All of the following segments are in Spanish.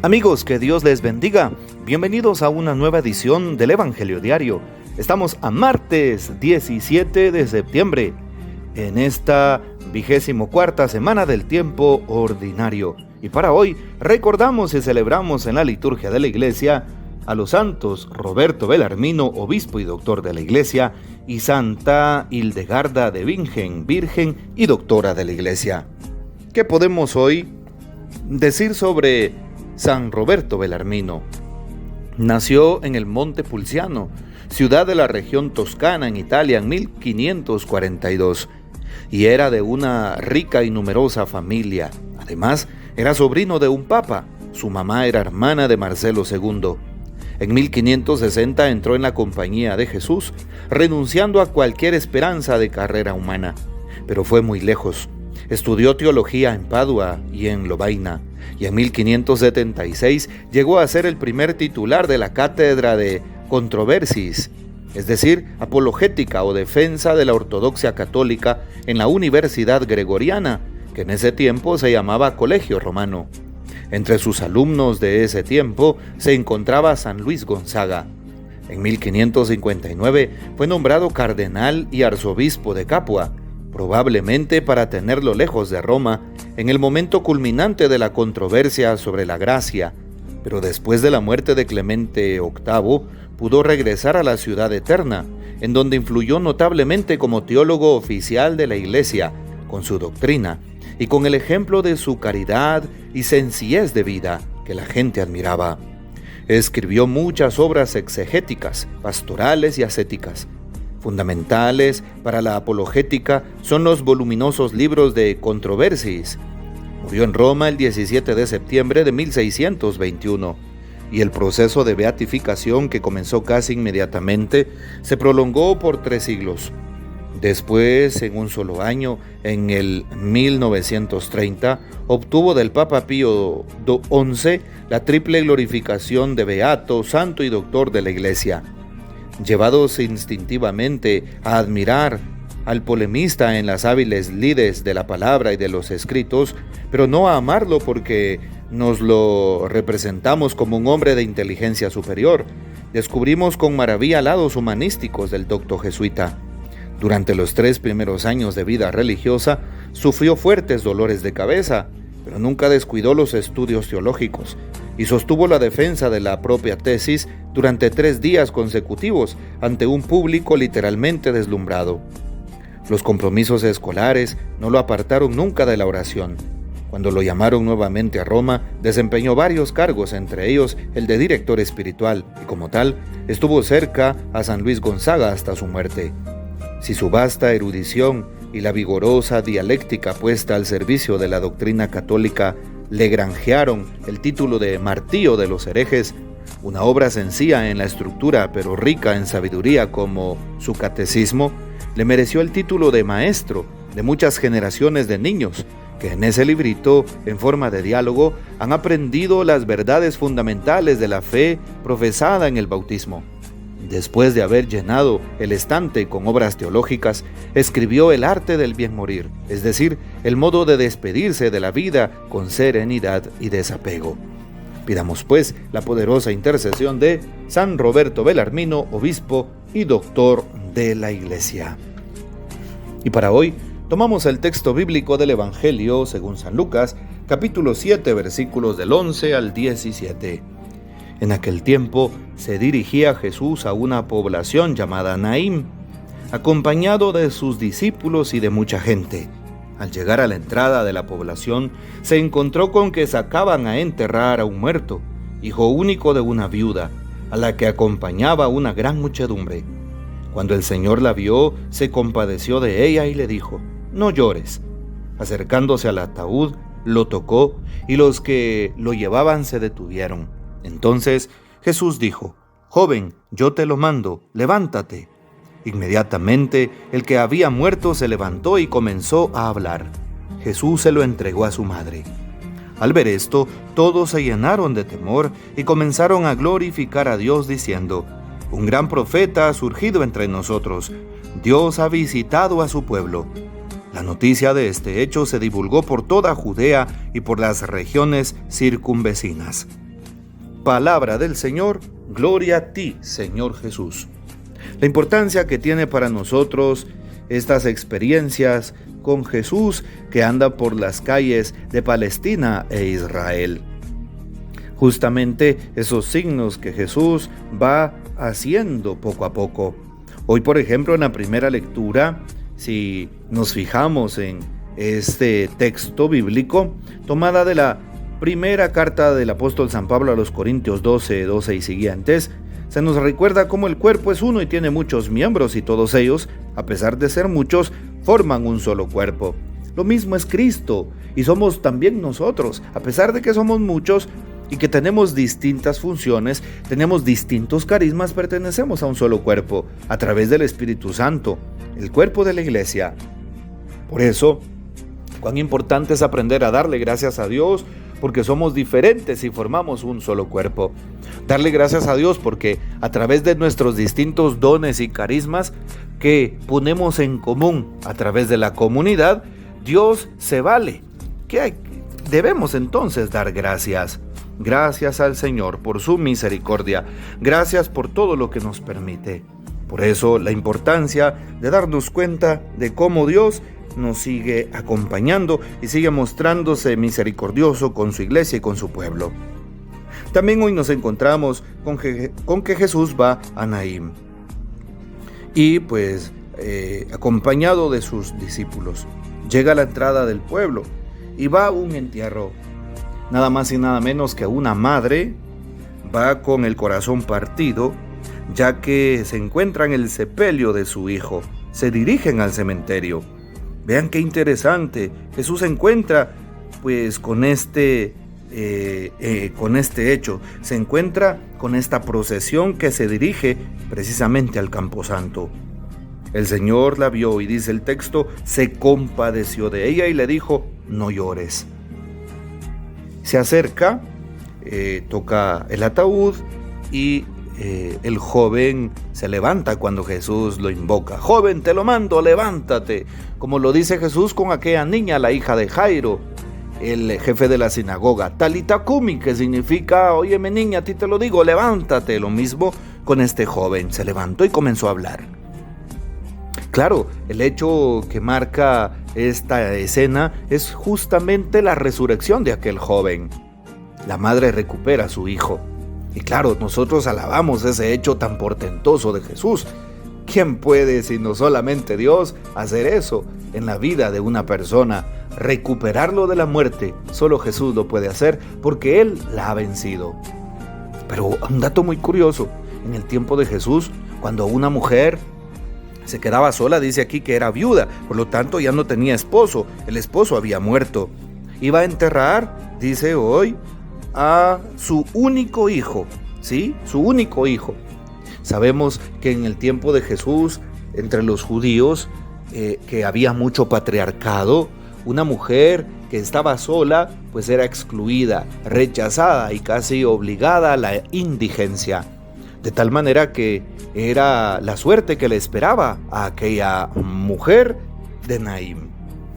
Amigos, que Dios les bendiga. Bienvenidos a una nueva edición del Evangelio Diario. Estamos a martes 17 de septiembre, en esta 24ª semana del tiempo ordinario. Y para hoy recordamos y celebramos en la liturgia de la Iglesia a los santos Roberto Bellarmino, obispo y doctor de la Iglesia, y Santa Hildegarda de Bingen, virgen y doctora de la Iglesia. ¿Qué podemos hoy decir sobre San Roberto Bellarmino? Nació en el Monte Pulciano, ciudad de la región toscana en Italia, en 1542, y era de una rica y numerosa familia. Además, era sobrino de un papa. Su mamá era hermana de Marcelo II. En 1560 entró en la Compañía de Jesús, renunciando a cualquier esperanza de carrera humana. Pero fue muy lejos. Estudió teología en Padua y en Lovaina, y en 1576 llegó a ser el primer titular de la cátedra de Controversiis, es decir, apologética o defensa de la ortodoxia católica en la Universidad Gregoriana, que en ese tiempo se llamaba Colegio Romano. Entre sus alumnos de ese tiempo se encontraba San Luis Gonzaga. En 1559 fue nombrado cardenal y arzobispo de Capua, probablemente para tenerlo lejos de Roma en el momento culminante de la controversia sobre la gracia, pero después de la muerte de Clemente VIII pudo regresar a la ciudad eterna, en donde influyó notablemente como teólogo oficial de la Iglesia, con su doctrina y con el ejemplo de su caridad y sencillez de vida que la gente admiraba. Escribió muchas obras exegéticas, pastorales y ascéticas. Fundamentales para la apologética son los voluminosos libros de Controversiis. Murió en Roma el 17 de septiembre de 1621, y el proceso de beatificación, que comenzó casi inmediatamente, se prolongó por 3 siglos. Después, en un solo año, en el 1930, obtuvo del Papa Pío XI la triple glorificación de beato, santo y doctor de la Iglesia. Llevados instintivamente a admirar al polemista en las hábiles lides de la palabra y de los escritos, pero no a amarlo porque nos lo representamos como un hombre de inteligencia superior, descubrimos con maravilla lados humanísticos del docto jesuita. Durante los 3 primeros años de vida religiosa, sufrió fuertes dolores de cabeza, pero nunca descuidó los estudios teológicos y sostuvo la defensa de la propia tesis durante 3 días consecutivos ante un público literalmente deslumbrado. Los compromisos escolares no lo apartaron nunca de la oración. Cuando lo llamaron nuevamente a Roma, desempeñó varios cargos, entre ellos el de director espiritual, y como tal, estuvo cerca a San Luis Gonzaga hasta su muerte. Si su vasta erudición y la vigorosa dialéctica puesta al servicio de la doctrina católica le granjearon el título de martillo de los herejes, una obra sencilla en la estructura pero rica en sabiduría como su catecismo, le mereció el título de maestro de muchas generaciones de niños que en ese librito, en forma de diálogo, han aprendido las verdades fundamentales de la fe profesada en el bautismo. Después de haber llenado el estante con obras teológicas, escribió El arte del bien morir, es decir, el modo de despedirse de la vida con serenidad y desapego. Pidamos pues la poderosa intercesión de San Roberto Bellarmino, obispo y doctor de la Iglesia. Y para hoy tomamos el texto bíblico del Evangelio según San Lucas, capítulo 7, versículos del 11 al 17. En aquel tiempo se dirigía Jesús a una población llamada Naín, acompañado de sus discípulos y de mucha gente. Al llegar a la entrada de la población, se encontró con que sacaban a enterrar a un muerto, hijo único de una viuda, a la que acompañaba una gran muchedumbre. Cuando el Señor la vio, se compadeció de ella y le dijo: «No llores». Acercándose al ataúd, lo tocó, y los que lo llevaban se detuvieron. Entonces Jesús dijo: «Joven, yo te lo mando, levántate». Inmediatamente el que había muerto se levantó y comenzó a hablar. Jesús se lo entregó a su madre. Al ver esto, todos se llenaron de temor y comenzaron a glorificar a Dios diciendo: «Un gran profeta ha surgido entre nosotros. Dios ha visitado a su pueblo». La noticia de este hecho se divulgó por toda Judea y por las regiones circunvecinas. Palabra del Señor, gloria a ti, Señor Jesús. La importancia que tiene para nosotros estas experiencias con Jesús que anda por las calles de Palestina e Israel. Justamente esos signos que Jesús va haciendo poco a poco. Hoy, por ejemplo, en la primera lectura, si nos fijamos en este texto bíblico, tomada de la primera carta del apóstol San Pablo a los Corintios 12 y siguientes, se nos recuerda cómo el cuerpo es uno y tiene muchos miembros y todos ellos, a pesar de ser muchos, forman un solo cuerpo. Lo mismo es Cristo y somos también nosotros, a pesar de que somos muchos y que tenemos distintas funciones, tenemos distintos carismas, pertenecemos a un solo cuerpo, a través del Espíritu Santo, el cuerpo de la iglesia. Por eso, cuán importante es aprender a darle gracias a Dios, porque somos diferentes y formamos un solo cuerpo. Darle gracias a Dios porque a través de nuestros distintos dones y carismas que ponemos en común a través de la comunidad, Dios se vale. ¿Qué debemos entonces dar gracias? Gracias al Señor por su misericordia. Gracias por todo lo que nos permite. Por eso la importancia de darnos cuenta de cómo Dios nos sigue acompañando y sigue mostrándose misericordioso con su iglesia y con su pueblo. También hoy nos encontramos con que Jesús va a Naín y acompañado de sus discípulos. Llega a la entrada del pueblo y va a un entierro. Nada más y nada menos que una madre va con el corazón partido, ya que se encuentra en el sepelio de su hijo. Se dirigen al cementerio. Vean qué interesante. Jesús se encuentra con este hecho. Se encuentra con esta procesión que se dirige precisamente al Camposanto. El Señor la vio y dice el texto, se compadeció de ella y le dijo, no llores. Se acerca, toca el ataúd y el joven se levanta cuando Jesús lo invoca. Joven, te lo mando, levántate. Como lo dice Jesús con aquella niña, la hija de Jairo, el jefe de la sinagoga. Talita Kumi, que significa, óyeme niña, a ti te lo digo, levántate. Lo mismo con este joven. Se levantó y comenzó a hablar. Claro, el hecho que marca esta escena es justamente la resurrección de aquel joven. La madre recupera a su hijo. Y claro, nosotros alabamos ese hecho tan portentoso de Jesús. ¿Quién puede, sino solamente Dios, hacer eso en la vida de una persona? Recuperarlo de la muerte, solo Jesús lo puede hacer porque Él la ha vencido. Pero un dato muy curioso, en el tiempo de Jesús, cuando una mujer se quedaba sola, dice aquí que era viuda, por lo tanto ya no tenía esposo, el esposo había muerto. Iba a enterrar, dice hoy, a su único hijo, ¿sí? Su único hijo. Sabemos que en el tiempo de Jesús, entre los judíos, que había mucho patriarcado, una mujer que estaba sola, pues era excluida, rechazada y casi obligada a la indigencia. De tal manera que era la suerte que le esperaba a aquella mujer de Naín.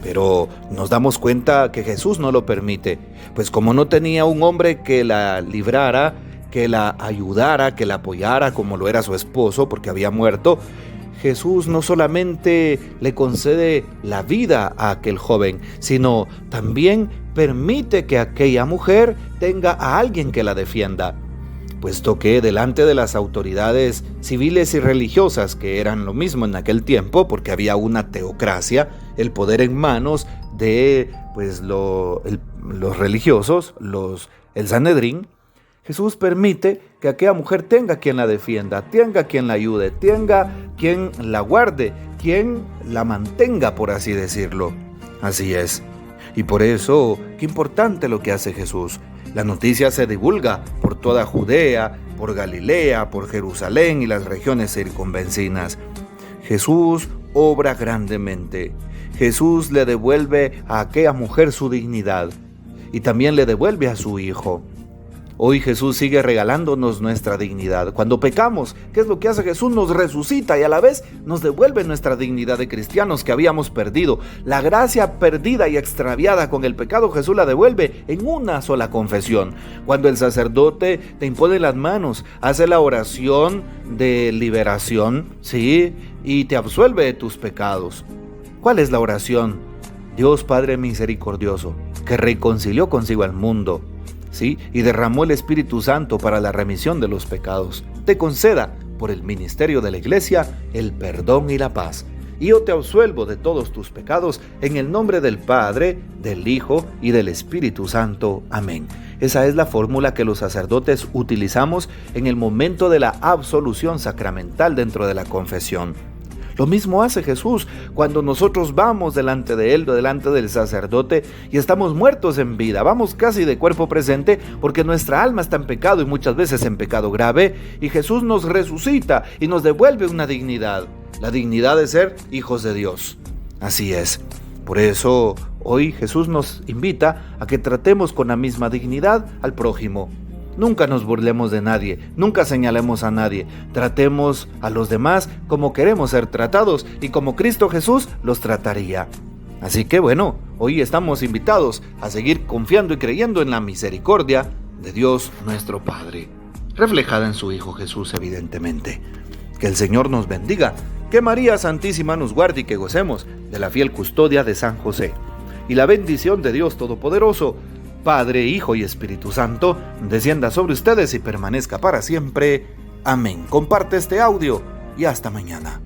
Pero nos damos cuenta que Jesús no lo permite, pues como no tenía un hombre que la librara, que la ayudara, que la apoyara como lo era su esposo, porque había muerto, Jesús no solamente le concede la vida a aquel joven, sino también permite que aquella mujer tenga a alguien que la defienda, puesto que delante de las autoridades civiles y religiosas, que eran lo mismo en aquel tiempo, porque había una teocracia, el poder en manos de los religiosos, el Sanedrín, Jesús permite que aquella mujer tenga quien la defienda, tenga quien la ayude, tenga quien la guarde, quien la mantenga, por así decirlo. Así es. Y por eso, qué importante lo que hace Jesús. La noticia se divulga por toda Judea, por Galilea, por Jerusalén y las regiones circunvecinas. Jesús obra grandemente. Jesús le devuelve a aquella mujer su dignidad y también le devuelve a su hijo. Hoy Jesús sigue regalándonos nuestra dignidad. Cuando pecamos, ¿qué es lo que hace Jesús? Nos resucita y a la vez nos devuelve nuestra dignidad de cristianos que habíamos perdido. La gracia perdida y extraviada con el pecado, Jesús la devuelve en una sola confesión. Cuando el sacerdote te impone las manos, hace la oración de liberación, ¿sí? Y te absuelve de tus pecados. ¿Cuál es la oración? Dios Padre misericordioso, que reconcilió consigo al mundo, ¿sí? Y derramó el Espíritu Santo para la remisión de los pecados, te conceda, por el ministerio de la Iglesia, el perdón y la paz. Y yo te absuelvo de todos tus pecados, en el nombre del Padre, del Hijo y del Espíritu Santo. Amén. Esa es la fórmula que los sacerdotes utilizamos en el momento de la absolución sacramental dentro de la confesión. Lo mismo hace Jesús cuando nosotros vamos delante de Él, delante del sacerdote, y estamos muertos en vida, vamos casi de cuerpo presente porque nuestra alma está en pecado y muchas veces en pecado grave, y Jesús nos resucita y nos devuelve una dignidad, la dignidad de ser hijos de Dios. Así es. Por eso hoy Jesús nos invita a que tratemos con la misma dignidad al prójimo. Nunca nos burlemos de nadie, nunca señalemos a nadie, tratemos a los demás como queremos ser tratados y como Cristo Jesús los trataría. Así que bueno, hoy estamos invitados a seguir confiando y creyendo en la misericordia de Dios nuestro Padre, reflejada en su Hijo Jesús evidentemente. Que el Señor nos bendiga, que María Santísima nos guarde y que gocemos de la fiel custodia de San José. Y la bendición de Dios Todopoderoso, Padre, Hijo y Espíritu Santo, descienda sobre ustedes y permanezca para siempre. Amén. Comparte este audio y hasta mañana.